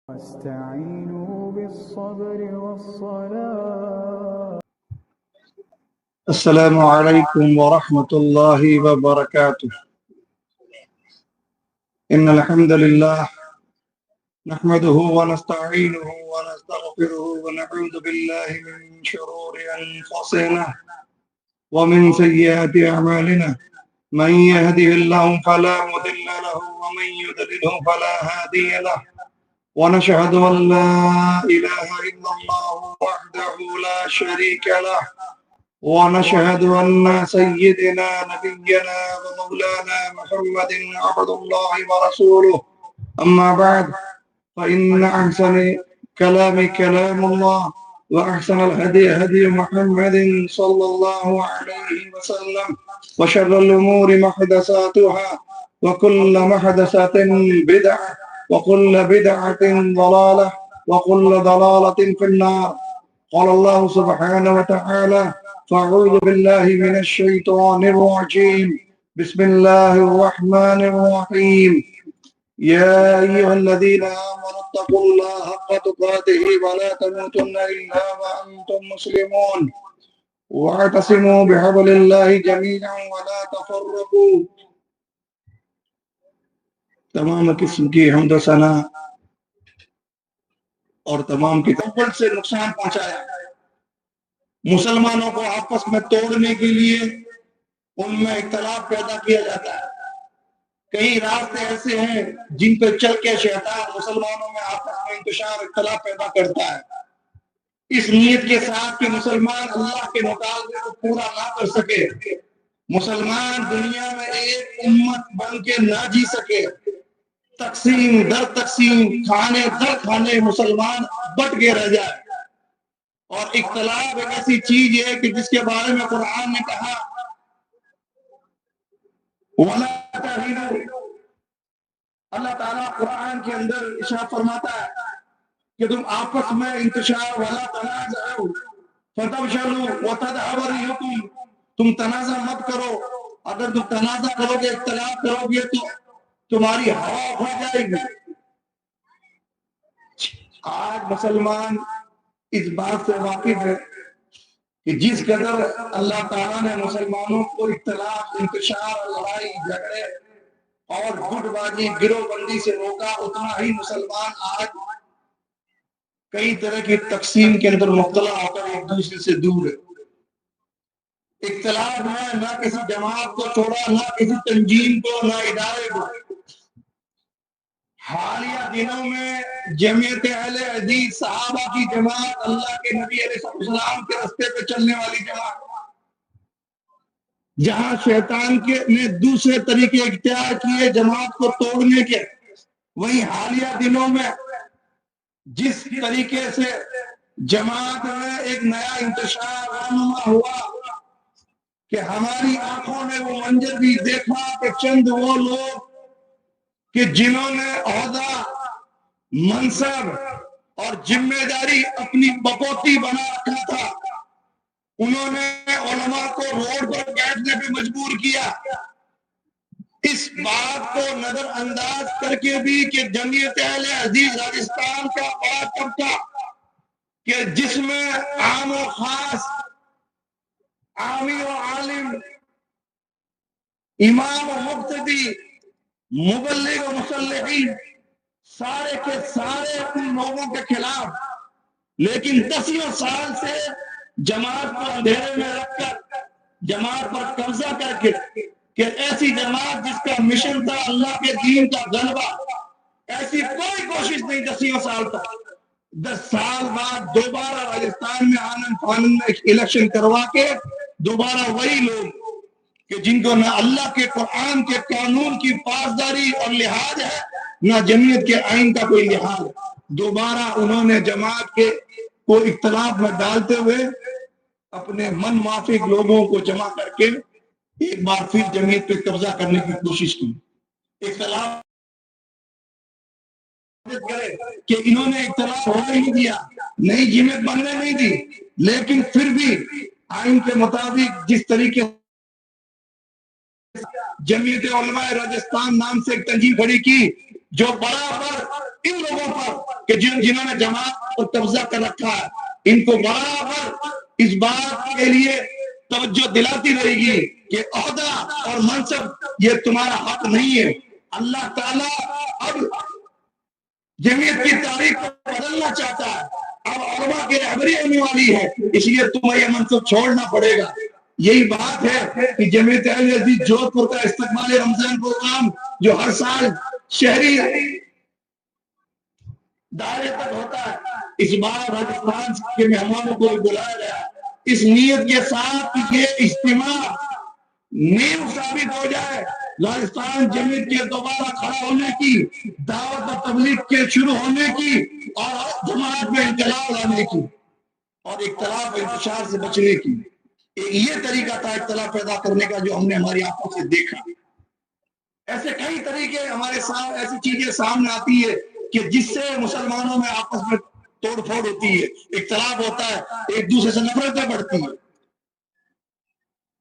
واستعينوا بالصبر والصلاة. السلام عليكم ورحمة الله وبركاته. إن الحمد لله نحمده ونستعينه ونستغفره ونعوذ بالله من شرور أنفسنا ومن سيئات أعمالنا. من يهده الله فلا مضل له ومن يضلله فلا هادي له. ونشهد أن لا إله إلا الله وحده لا شريك له. ونشهد أن سيدنا نبينا ومولانا محمد عبد الله ورسوله. أما بعد فإن أحسن كلام الله وأحسن الهدي هدي محمد صلى الله عليه وسلم وشر الأمور محدثاتها وكل محدثة بدعة وكل بدعة ضلالة وكل ضلالة في النار. قال الله سبحانه وتعالى: فأعوذ بالله من الشيطان الرجيم. بسم الله الرحمن الرحيم. يا أيها الذين آمنوا اتقوا الله حق تقاته ولا تموتن إلا وأنتم مسلمون واعتصموا بحبل الله جميعا ولا تفرقوا. تمام قسم کی حمد و ثنا اور تمام کی تقبل سے نقصان پہنچایا، مسلمانوں کو آپس میں توڑنے کے لیے ان میں اختلاف پیدا کیا جاتا ہے. کئی راستے ایسے ہیں جن پہ چل کے شیطان مسلمانوں میں آپس میں انتشار اختلاف پیدا کرتا ہے، اس نیت کے ساتھ کہ مسلمان اللہ کے مطالبے کو پورا نہ کر سکے، مسلمان دنیا میں ایک امت بن کے نہ جی سکے، تقسیم در تقسیم، کھانے در کھانے مسلمان بٹ کے رہ جائے. اور اختلاف ایک ایسی چیز ہے کہ جس کے بارے میں قرآن نے کہا وَلَا تَهِنُوا. اللہ تعالیٰ قرآن کے اندر ارشاد فرماتا ہے کہ تم آپس میں انتشار وَلَا تَنَازَعُوا فَتَفْشَلُوا وَتَذْهَبَ رِيحُكُمْ. تم تنازع مت کرو، اگر تم تنازع کرو گے، اختلاف کرو گے تو تمہاری ہوا ہو جائے گی. آج مسلمان اس بات سے واقف ہے کہ جس قدر اللہ تعالیٰ نے مسلمانوں کو اختلاف، انتشار، لڑائی جھگڑے اور گٹ بازی، گروہ بندی سے روکا، اتنا ہی مسلمان آج کئی طرح کی تقسیم کے اندر مبتلا ہو کر ایک دوسرے سے دور ہے. اختلاف میں نہ کسی جماعت کو چھوڑا، نہ کسی تنظیم کو، نہ ادارے کو. حالیہ دنوں میں جمعیت اہل حدیث صحابہ کی جماعت، اللہ کے نبی علیہ السلام کے راستے پہ چلنے والی جماعت، جہاں شیطان نے دوسرے طریقے اختیار کیے جماعت کو توڑنے کے، وہیں حالیہ دنوں میں جس طریقے سے جماعت میں ایک نیا انتشار رونما ہوا کہ ہماری آنکھوں نے وہ منظر بھی دیکھا کہ چند وہ لوگ کہ جنہوں نے عہدہ، منصب اور ذمہ داری اپنی بکوتی بنا رکھا تھا، انہوں نے علماء کو روڈ پر بیٹھنے پہ مجبور کیا. اس بات کو نظر انداز کر کے بھی کہ جمعیت اہل حدیث راجستھان کا بڑا طبقہ کہ جس میں عام و خاص، عامی و عالم، امام و مقتدی، مبلغ و مصلحین، سارے کے سارے ان لوگوں کے خلاف، لیکن 10 سال سے جماعت کو اندھیرے میں رکھ کر، جماعت پر قبضہ کر کے، کہ ایسی جماعت جس کا مشن تھا اللہ کے دین کا غلبہ، ایسی کوئی کوشش نہیں 10 سال تک. 10 سال بعد دوبارہ راجستھان میں آنند فانند میں الیکشن کروا کے دوبارہ وہی لوگ کہ جن کو نہ اللہ کے قرآن کے قانون کی پاسداری اور لحاظ ہے، نہ جمعیت کے آئین کا کوئی لحاظ ہے، دوبارہ انہوں نے جماعت کے کو اختلاف میں ڈالتے ہوئے اپنے من موافق لوگوں کو جمع کر کے ایک بار پھر جمعیت پہ قبضہ کرنے کی کوشش کی. اختلاف کہ انہوں نے اختلاف ہونے نہیں دیا، نئی جمعیت بننے نہیں دی، لیکن پھر بھی آئین کے مطابق جس طریقے جمعیت علماء راجستھان نام سے ایک تنظیم کھڑی کی جو برابر ان لوگوں پر کہ جنہوں نے جماعت پر قبضہ کر رکھا ہے، ان کو برابر اس بات کے لیے توجہ دلاتی رہے گی کہ عہدہ اور منصب یہ تمہارا حق نہیں ہے۔ اللہ تعالیٰ اب جمعیت کی تاریخ کو بدلنا چاہتا ہے، اب علماء کی رہبری ہونے والی ہے، اس لیے تمہیں یہ منصب چھوڑنا پڑے گا۔ یہی بات ہے کہ جمعیت اہل حدیث جودھ پور کا استقبال رمضان پروگرام جو ہر سال شہری دائرے تک ہوتا ہے، اس بار راجستھان کے مہمانوں کو بلایا گیا، اس نیت کے ساتھ کہ یہ اجتماع نیو ثابت ہو جائے راجستھان جمعیت کے دوبارہ کھڑا ہونے کی، دعوت و تبلیغ کے شروع ہونے کی، اور جماعت میں انقلاب لانے کی، اور اختلاف و انتشار سے بچنے کی۔ یہ طریقہ تھا اختلاف پیدا کرنے کا جو ہم نے ہماری آنکھوں سے دیکھا۔ ایسے کئی طریقے ہمارے سامنے، ایسی چیزیں سامنے آتی ہے کہ جس سے مسلمانوں میں آپس میں توڑ پھوڑ ہوتی ہے، اختلاف ہوتا ہے، ایک دوسرے سے نفرتیں بڑھتی ہیں۔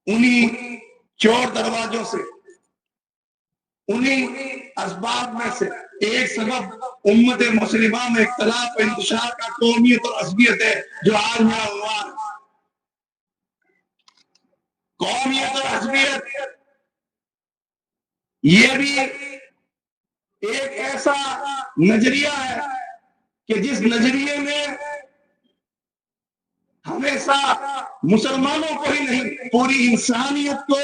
انہی چور دروازوں سے، انہی اسباب میں سے ایک سبب امت مسلمہ میں اختلاف و انتشار کا قومیت اور عصبیت ہے، جو آج میرا عنوان ہے۔ قومیت اور عصبیت یہ بھی ایک ایسا نظریہ ہے کہ جس نظریے میں ہمیشہ مسلمانوں کو ہی نہیں، پوری انسانیت کو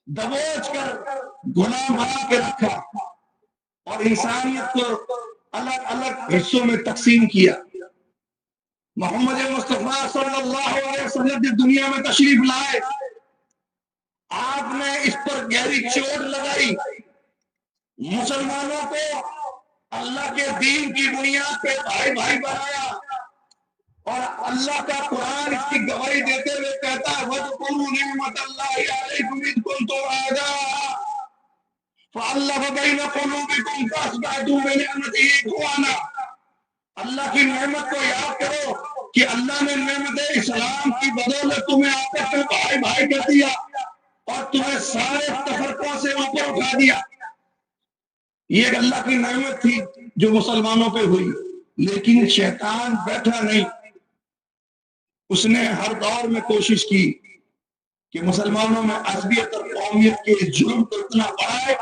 دبوچ کر غلام بنا کے رکھا، اور انسانیت کو الگ الگ حصوں میں تقسیم کیا۔ محمد مصطفیٰ صلی اللہ علیہ وسلم جس دنیا میں تشریف لائے، آپ نے اس پر گہری چوٹ لگائی، مسلمانوں کو اللہ کے دین کی بنیاد پہ بھائی بھائی بنایا، اور اللہ کا قرآن اس کی گواہی دیتے ہوئے کہتا ہے وَاذْكُرُوا نِعْمَتَ اللَّهِ عَلَيْكُمْ إِذْ كُنتُمْ أَعْدَاءً فَأَلَّفَ بَيْنَ قُلُوبِكُمْ فَأَصْبَحْتُم بِنِعْمَتِهِ إِخْوَانًا۔ اللہ کی نعمت کو یاد کرو کہ اللہ نے نعمت اسلام کی بدولت تمہیں آپس میں بھائی بھائی کر دیا، اور تمہیں سارے تفرقوں سے اوپر اٹھا دیا۔ یہ ایک اللہ کی نعمت تھی جو مسلمانوں پہ ہوئی، لیکن شیطان بیٹھا نہیں، اس نے ہر دور میں کوشش کی کہ مسلمانوں میں عصبیت اور قومیت کے جرم کو اتنا بڑھائے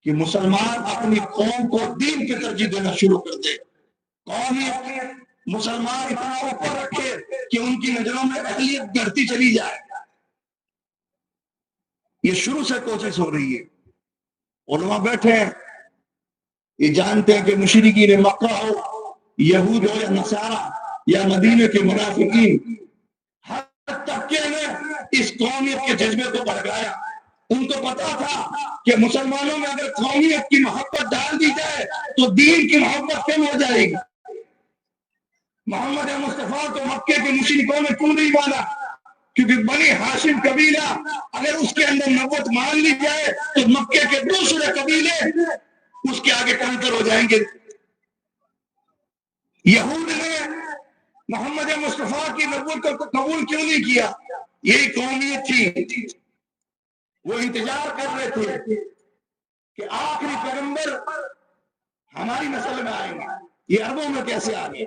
کہ مسلمان اپنی قوم کو دین پہ ترجیح دینا شروع کر دے، قومیت مسلمان اتنا اوپر رکھے کہ ان کی نظروں میں اہلیت گڑھتی چلی جائے۔ یہ شروع سے کوشش ہو رہی ہے۔ علماء بیٹھے ہیں، یہ جانتے ہیں کہ مشرکین مکہ ہو، یہود ہو یا نصارہ یا مدینے کے منافقین، ہر طبقے نے اس قومیت کے جذبے کو بڑھایا۔ ان کو پتا تھا کہ مسلمانوں میں اگر قومیت کی محبت ڈال دی جائے تو دین کی محبت کم ہو جائے گی۔ محمد مصطفیٰ کو مکے کے مشرکوں نے کیوں نہیں مانا؟ کیونکہ بنی ہاشم قبیلہ اگر اس کے اندر نبوت مان لی جائے تو مکے کے دوسرے قبیلے اس کے آگے کنکر ہو جائیں گے۔ یہود نے محمد مصطفیٰ کی نبوت کو قبول کیوں نہیں کیا؟ یہی قومیت تھی۔ وہ انتظار کر رہے تھے کہ آخری پیغمبر ہماری نسل میں آئیں گے، یہ عربوں میں کیسے آ گئے؟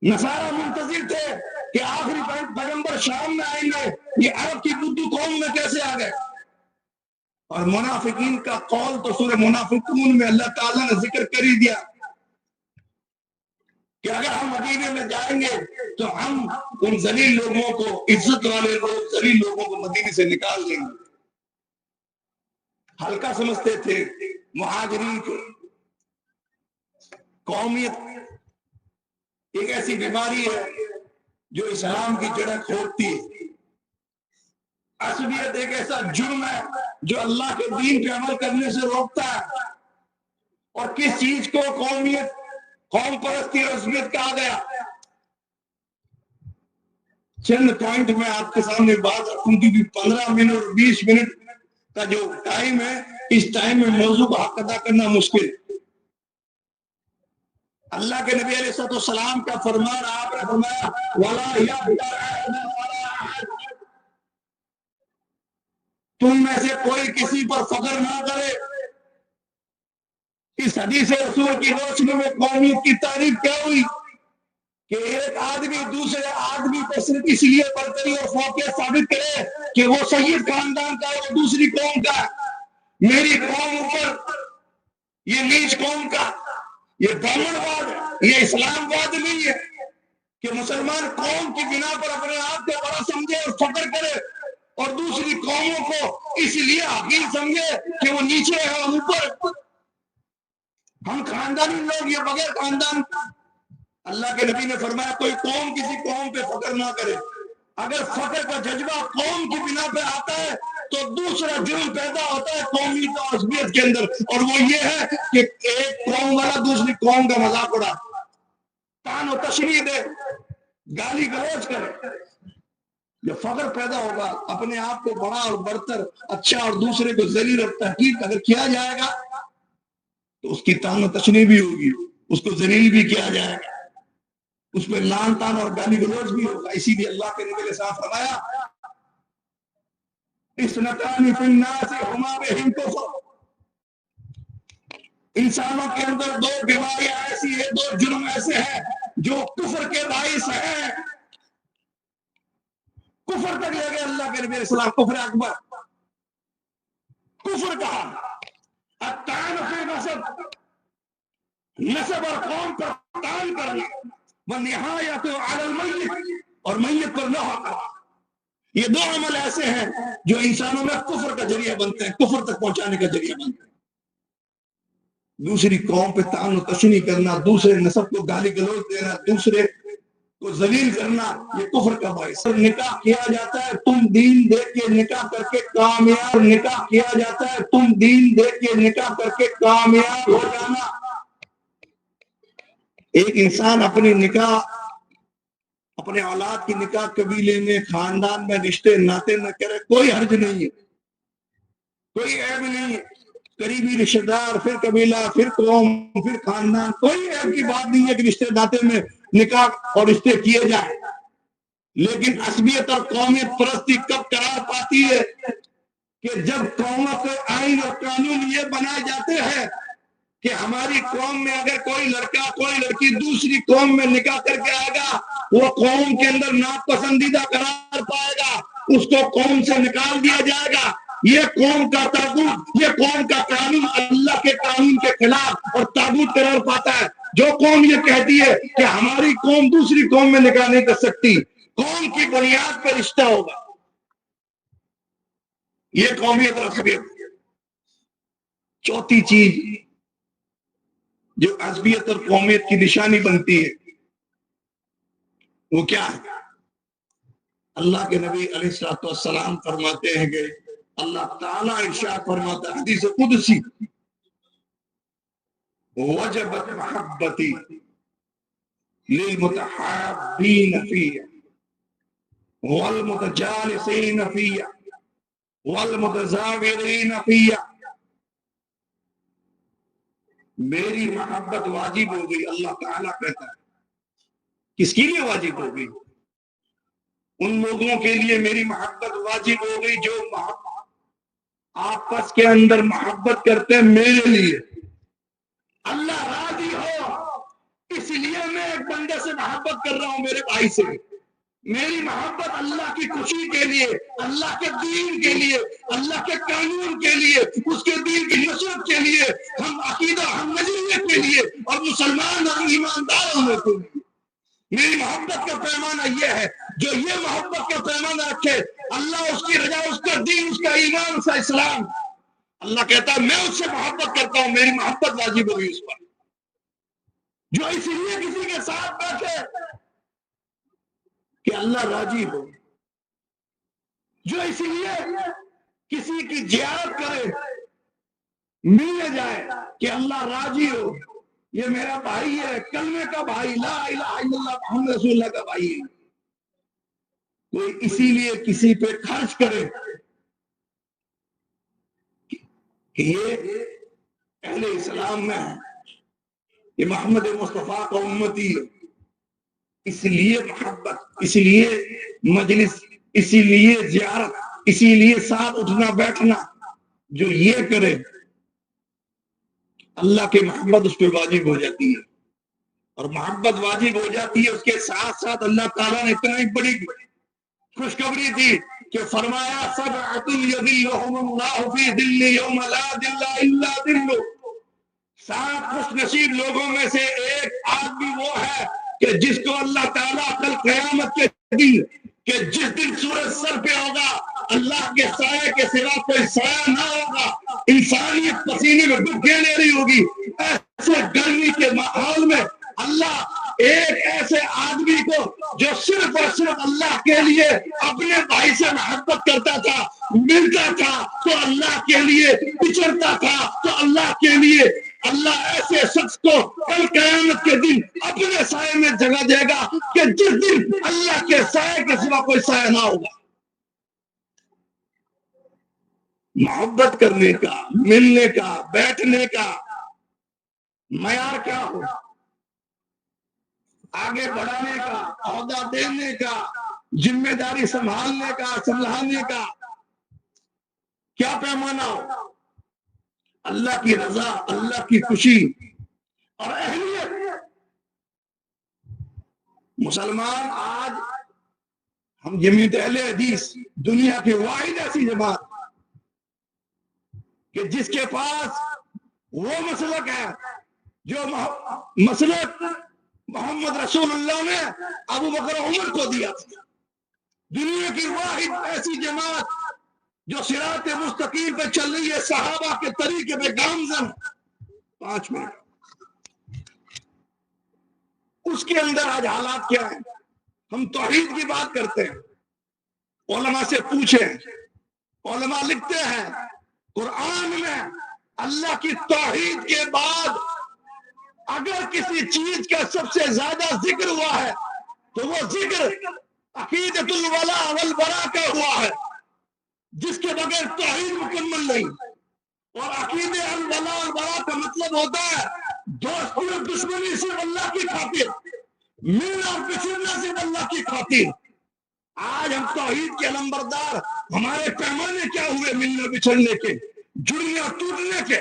نصارہ منتظر تھے کہ آخری پیغمبر شام میں آئیں گے، یہ عرب کی بدو قوم میں کیسے آ گئے؟ اور منافقین کا قول تو سورہ منافقون میں اللہ تعالیٰ نے ذکر کر ہی دیا کہ اگر ہم مدینے میں جائیں گے تو ہم ان ذلیل لوگوں کو، عزت والے لوگ ذلیل لوگوں کو مدینے سے نکال دیں گے۔ ہلکا سمجھتے تھے مہاجرین کو۔ قومیت ایک ایسی بیماری ہے جو اسلام کی جڑیں کھودتی ہے۔ عصبیت ایک ایسا جرم ہے جو اللہ کے دین پہ عمل کرنے سے روکتا ہے۔ اور کس چیز کو قومیت، قوم پرستی اور عصبیت کہا گیا؟ چند پوائنٹ میں آپ کے سامنے بات رکھوں گی، 15 منٹ اور 20 منٹ کا جو ٹائم ہے، اس ٹائم میں موضوع کا حق ادا کرنا مشکل ہے۔ اللہ کے نبی علیہ السلام کا فرمان آپ نے فرمایا وَلَا يَبْتَعْ تم میں سے کوئی کسی پر فخر نہ کرے، اس حدیث رسول کی روشنی میں قومیت کی تعریف کیا ہوئی کہ ایک آدمی دوسرے آدمی کو صرف اس لیے برتری اور فوقیت ثابت کرے کہ وہ سید خاندان کا ہے، وہ دوسری قوم کا، میری قوم اوپر، یہ نیچ قوم کا، یہ برہمنواد ہے، یہ اسلام واد نہیں ہے کہ مسلمان قوم کی بنا پر اپنے آپ کو بڑا سمجھے اور فخر کرے اور دوسری قوموں کو اس لیے حقیر سمجھے کہ وہ نیچے ہے اور اوپر۔ ہم خاندانی لوگ، یہ بغیر خاندان، اللہ کے نبی نے فرمایا کوئی قوم کسی قوم پہ فخر نہ کرے۔ اگر فخر کا جذبہ قوم کی بنا پہ آتا ہے تو دوسرا جرم پیدا ہوتا ہے قومیت اور عصبیت کے اندر، اور وہ یہ ہے کہ ایک قوم والا دوسری قوم کا مذاق اڑا، تان و تشریح دے، گالی گلوچ کرے۔ جب فخر پیدا ہوگا، اپنے آپ کو بڑا اور برتر، اچھا اور دوسرے کو ذلیل اور تحقیر اگر کیا جائے گا تو اس کی تان و تشریح بھی ہوگی، اس کو ذلیل بھی کیا جائے گا، اس میں لان تان اور گالی گلوچ بھی ہوگا۔ اسی لیے اللہ کے نبی نے صاف فرمایا اثنتان فی الناس ہما بہم کفر، انسانوں کے اندر دو بیماریاں ایسی ہیں، دو جرم ایسے ہیں جو کفر کے باعث ہیں۔ کفر تک لے گئے اللہ کے نبی علیہ السلام، کفر اکبر، کفر کہا، الطعن فی نسب، نسب اور قوم پر طعن کرنا، والنہایت علی المیت، اور میت پر نوح کرنا۔ یہ دو عمل ایسے ہیں جو انسانوں میں کفر کا ذریعہ بنتے ہیں، کفر تک پہنچانے کا ذریعہ بنتے ہیں۔ دوسری قوم پہ طعن و تشنیع کرنا، دوسرے نسب کو گالی گلوچ دینا، دوسرے کو ذلیل کرنا، یہ کفر کا باعث۔ نکاح کیا جاتا ہے تم دین دیکھ کے نکاح کر کے کامیاب، نکاح کیا جاتا ہے تم دین دیکھ کے نکاح کر کے کامیاب ہو جانا۔ ایک انسان اپنی نکاح، اپنے اولاد کی نکاح قبیلے میں، خاندان میں، رشتے ناطے میں کرے، کوئی حرج نہیں ہے، کوئی عیب نہیں ہے۔ قریبی رشتہ دار، پھر قبیلہ، پھر قوم، پھر خاندان، کوئی عیب کی بات نہیں ہے کہ رشتے ناطے میں نکاح اور رشتے کیے جائیں۔ لیکن عصبیت اور قومیت پرستی کب قرار پاتی ہے کہ جب قوموں کے آئین اور قانون یہ بنائے جاتے ہیں کہ ہماری قوم میں اگر کوئی لڑکا کوئی لڑکی دوسری قوم میں نکاح کر کے آئے گا، وہ قوم کے اندر ناپسندیدہ قرار پائے گا، اس کو قوم سے نکال دیا جائے گا۔ یہ قوم کا تاغوت، یہ قوم کا قانون اللہ کے قانون کے خلاف اور تاغوت قرار پاتا ہے۔ جو قوم یہ کہتی ہے کہ ہماری قوم دوسری قوم میں نکاح نہیں کر سکتی، قوم کی بنیاد پر رشتہ ہوگا، یہ قومیت اور عصبیت۔ چوتھی چیز جو عصبیت اور قومیت کی نشانی بنتی ہے وہ کیا ہے؟ اللہ کے نبی علیہ السلام فرماتے ہیں کہ اللہ تعالیٰ ارشاد فرماتا ہے حدیث قدسی، وجبت محبتی للمتحابین فیہ والمتجالسین فیہ والمتزاورین فیہ، میری محبت واجب ہو گئی۔ اللہ تعالیٰ کہتا ہے کس کے لیے واجب ہو گئی؟ ان لوگوں کے لیے میری محبت واجب ہو گئی جو آپس کے اندر محبت کرتے ہیں میرے لیے۔ اللہ راضی ہو اس لیے میں ایک بندے سے محبت کر رہا ہوں، میرے بھائی سے۔ میری محبت اللہ کی خوشی کے لیے، اللہ کے دین کے لیے، اللہ کے قانون کے لیے، اس کے دین کی نصرت کے لیے، ہم عقیدہ ہم نظریے کے لیے، اور مسلمان اور ایماندار ہونے کے لیے۔ میری محبت کا پیمانہ یہ ہے، جو یہ محبت کا پیمانہ رکھے، اللہ اس کی رضا، اس کا دین، اس کا ایمان، اس کا اسلام، اللہ کہتا ہے میں اس سے محبت کرتا ہوں، میری محبت واجب ہوگی اس پر۔ جو اس لیے کسی کے ساتھ بیٹھے کہ اللہ راضی ہو، جو اس لیے کسی کی زیارت کرے، ملنے جائے کہ اللہ راضی ہو، یہ میرا بھائی ہے، کلمے کا بھائی، لا الہ الا اللہ محمد رسول اللہ کا بھائی ہے۔ کوئی اسی لیے کسی پہ خرچ کرے کہ یہ اہل اسلام میں ہے، یہ محمد مصطفیٰ کا امتی ہے، اس لیے محبت، اس لیے مجلس، اسی لیے زیارت، اسی لیے ساتھ اٹھنا بیٹھنا، جو یہ کرے اللہ کی محبت اس پہ واجب ہو جاتی ہے، اور محبت واجب ہو جاتی ہے، اس کے ساتھ ساتھ اللہ تعالیٰ نے اتنا ایک بڑی خوشخبری دی کہ فرمایا سبعۃ یظلھم اللہ فی ظلہ یوم لا ظل الا ظلہ، 7 خوش نصیب لوگوں میں سے ایک آدمی وہ ہے کہ جس کو اللہ تعالیٰ کل قیامت کے دن، کہ جس دن سورج سر پہ ہوگا، اللہ کے سائے کے سوا کوئی سایہ نہ ہوگا، انسانیت پسینے میں ڈوب لے رہی ہوگی، ایسے گرمی کے ماحول میں اللہ ایک ایسے آدمی کو جو صرف اور صرف اللہ کے لیے اپنے بھائی سے محبت کرتا تھا، ملتا تھا تو اللہ کے لیے، بچھڑتا تھا تو اللہ کے لیے، اللہ ایسے شخص کو کل قیامت کے دن اپنے سائے میں جگہ دے گا کہ جس دن اللہ کے سائے کے سوا کوئی سایہ نہ ہوگا۔ محبت کرنے کا، ملنے کا، بیٹھنے کا معیار کیا ہو؟ آگے بڑھانے کا، عہدہ دینے کا، ذمہ داری سنبھالنے کا، سنبھالنے کا کیا پیمانہ ہو؟ اللہ کی رضا، اللہ کی خوشی اور اہلیت۔ مسلمان آج ہم جمعیت اہل حدیث دنیا کی واحد ایسی جماعت کہ جس کے پاس وہ مسلک ہے جو مسلک محمد رسول اللہ نے ابو بکر عمر کو دیا تھا۔ دنیا کی واحد ایسی جماعت جو صراط مستقیم پہ چل رہی ہے، صحابہ کے طریقے پہ گامزن۔ 5 منٹ، اس کے اندر آج حالات کیا ہیں؟ ہم توحید کی بات کرتے ہیں، علماء سے پوچھیں، علماء لکھتے ہیں قرآن میں اللہ کی توحید کے بعد اگر کسی چیز کا سب سے زیادہ ذکر ہوا ہے تو وہ ذکر عقیدۃ الولاء والبراء کا ہوا ہے، جس کے بغیر توحید مکمل نہیں۔ اور عقیدۃ الولاء والبراء کا مطلب ہوتا ہے دوستی اور دشمنی صرف اللہ کی خاطر، ملنا اور بچھڑنا صرف اللہ کی خاطر۔ آج ہم توحید کے علمبردار، ہمارے پیمانے کیا ہوئے ملنے بچھڑنے کے، جڑنے اور ٹوٹنے کے؟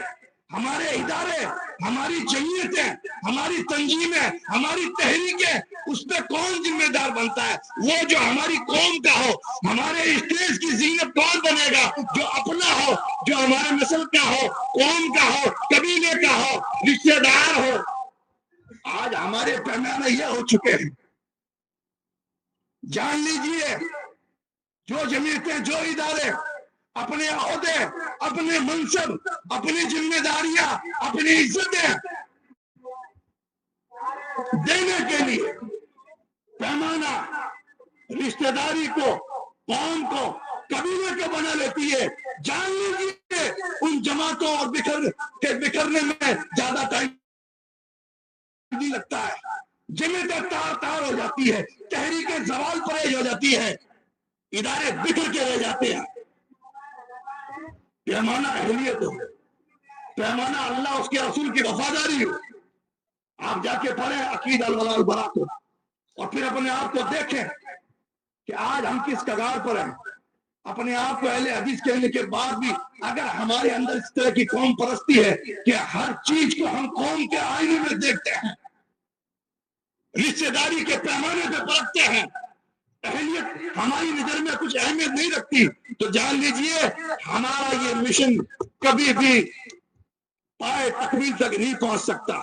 ہمارے ادارے، ہماری جمعیتیں، ہماری تنظیمیں، ہماری تحریکیں، اس پہ کون ذمہ دار بنتا ہے؟ وہ جو ہماری قوم کا ہو۔ ہمارے اسٹیج کی زینت کون بنے گا؟ جو اپنا ہو، جو ہمارے نسل کا ہو، قوم کا ہو، قبیلے کا ہو، رشتہ دار ہو۔ آج ہمارے پیمانے یہ ہو چکے ہیں۔ جان لیجئے، جو جمعیتیں، جو ادارے اپنے عہدے، اپنے منصب، اپنی ذمہ داریاں، اپنی عزتیں دینے کے لیے پیمانہ رشتہ داری کو، قوم کو، قبیلے کو بنا لیتی ہے، جان لیجیے ان جماعتوں اور بکھرنے میں زیادہ ٹائم نہیں لگتا ہے۔ جمعیتیں تار تار ہو جاتی ہے، تحریکیں زوال پریش ہو جاتی ہے، ادارے بکھر کے رہ جاتے ہیں۔ پیمانہ اہلیت ہو، پیمانہ اللہ اس کے رسول کی وفاداری ہو۔ آپ جا کے پڑھیں عقیدۃ الولاء والبراء کو، اور پھر اپنے آپ کو دیکھیں کہ آج ہم کس کگار پر ہیں۔ اپنے آپ کو اہل حدیث کہنے کے بعد بھی اگر ہمارے اندر اس طرح کی قوم پرستی ہے کہ ہر چیز کو ہم قوم کے آئینے میں دیکھتے ہیں، رشتہ داری کے پیمانے پہ پرکھتے ہیں، اہلیت ہماری نظر میں کچھ اہمیت نہیں رکھتی، تو جان لیجئے ہمارا یہ مشن کبھی بھی پائے تکمیل تک نہیں پہنچ سکتا۔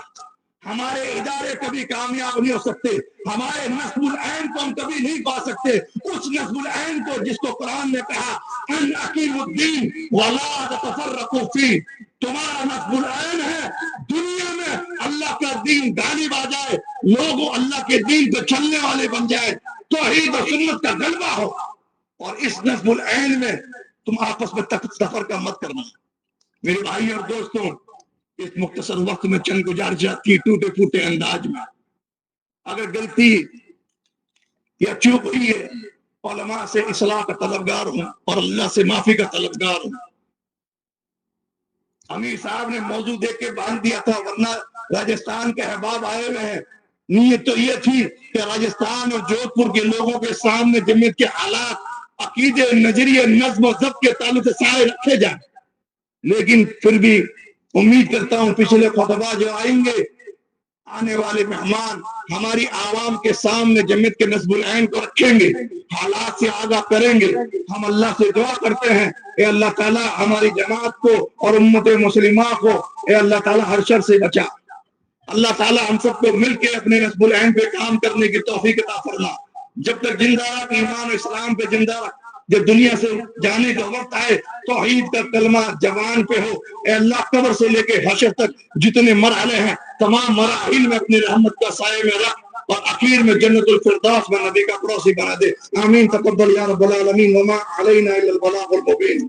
ہمارے ادارے کبھی کامیاب نہیں ہو سکتے، ہمارے نصب العین کو ہم کبھی نہیں پا سکتے، اس نصب العین کو جس کو قرآن نے کہا ان اقیموا الدین ولا تتفرقوا فیہ، تمہارا نصب العین ہے دنیا میں اللہ کا دین غالب آ جائے، لوگ اللہ کے دین پہ چلنے والے بن جائے، توحید و سنت کا غلبہ ہو، اور اس نصب العین میں تم آپس میں تفرقہ مت کرنا۔ میرے بھائی اور دوستوں، اس مختصر وقت میں چند گزارشات کی ٹوٹے پھوٹے انداز میں، اگر غلطی یا چوک ہوئی ہے، علماء سے اصلاح کا طلبگار ہوں اور اللہ سے معافی کا طلبگار ہوں۔ امیر صاحب نے موضوع دیکھ کے باندھ دیا تھا، ورنہ راجستھان کے احباب آئے ہوئے ہیں، نیت تو یہ تھی کہ راجستھان اور جودھ پور کے لوگوں کے سامنے جمعیت کے حالات، عقیدے، نظریے، نظم و ضبط کے تعلق سے سارے رکھے جائیں، لیکن پھر بھی امید کرتا ہوں پچھلے خطبہ جو آئیں گے، آنے والے مہمان ہماری عوام کے سامنے جمعیت کے نصب العین کو رکھیں گے، حالات سے آگاہ کریں گے۔ ہم اللہ سے دعا کرتے ہیں، اے اللہ تعالیٰ ہماری جماعت کو اور امت مسلمہ کو اے اللہ تعالیٰ ہر شر سے بچا۔ اللہ تعالیٰ ہم سب کو مل کے اپنے نصب العین پہ کام کرنے کی توفیق عطا فرما۔ جب تک زندہ رکھ، ایمان و اسلام پہ زندہ رکھ۔ جب دنیا سے جانے کا وقت آئے توحید کا کلمہ زبان پہ ہو۔ اے اللہ قبر سے لے کے حشر تک جتنے مرحلے ہیں تمام مراحل میں اپنی رحمت کا سائے میں رکھ، اور اخیر میں جنت الفردوس میں نبی کا پڑوسی بنا دے۔ آمین تقبل یا رب العالمین، وما علینا الا البلاغ المبین۔